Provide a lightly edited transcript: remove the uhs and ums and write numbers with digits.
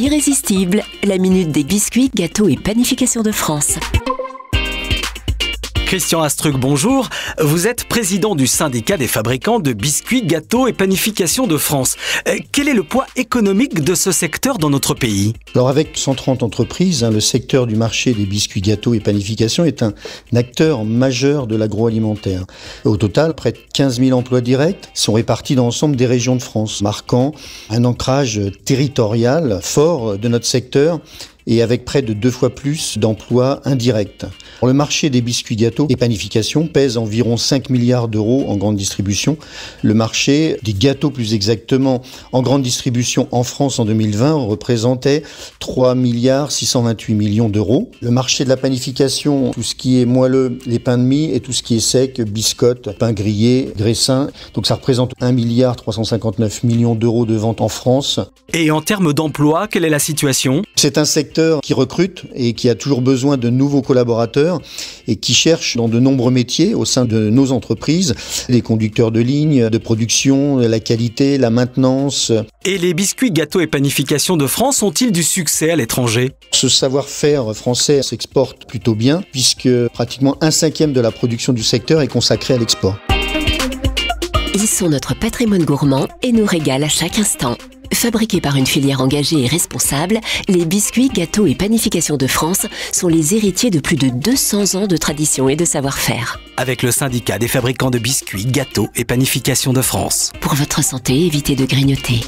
Irrésistible, la minute des biscuits, gâteaux et panification de France. Christian Astruc, bonjour. Vous êtes président du syndicat des fabricants de biscuits, gâteaux et panification de France. Quel est le poids économique de ce secteur dans notre pays ? Alors avec 130 entreprises, le secteur du marché des biscuits, gâteaux et panification est un acteur majeur de l'agroalimentaire. Au total, près de 15 000 emplois directs sont répartis dans l'ensemble des régions de France, marquant un ancrage territorial fort de notre secteur et avec près de 2 fois plus d'emplois indirects. Le marché des biscuits, gâteaux et panification pèse environ 5 milliards d'euros en grande distribution. Le marché des gâteaux, plus exactement, en grande distribution en France en 2020 représentait 3 milliards 628 millions d'euros. Le marché de la panification, tout ce qui est moelleux, les pains de mie et tout ce qui est sec, biscottes, pains grillés, graissins. Donc ça représente 1 milliard 359 millions d'euros de ventes en France. Et en termes d'emploi, quelle est la situation ? C'est un secteur qui recrute et qui a toujours besoin de nouveaux collaborateurs et qui cherche dans de nombreux métiers au sein de nos entreprises, les conducteurs de ligne, de production, la qualité, la maintenance. Et les biscuits, gâteaux et panification de France ont-ils du succès à l'étranger ? Ce savoir-faire français s'exporte plutôt bien puisque pratiquement 1/5 de la production du secteur est consacrée à l'export. Ils sont notre patrimoine gourmand et nous régalent à chaque instant. Fabriqués par une filière engagée et responsable, les biscuits, gâteaux et panification de France sont les héritiers de plus de 200 ans de tradition et de savoir-faire. Avec le syndicat des fabricants de biscuits, gâteaux et panification de France. Pour votre santé, évitez de grignoter.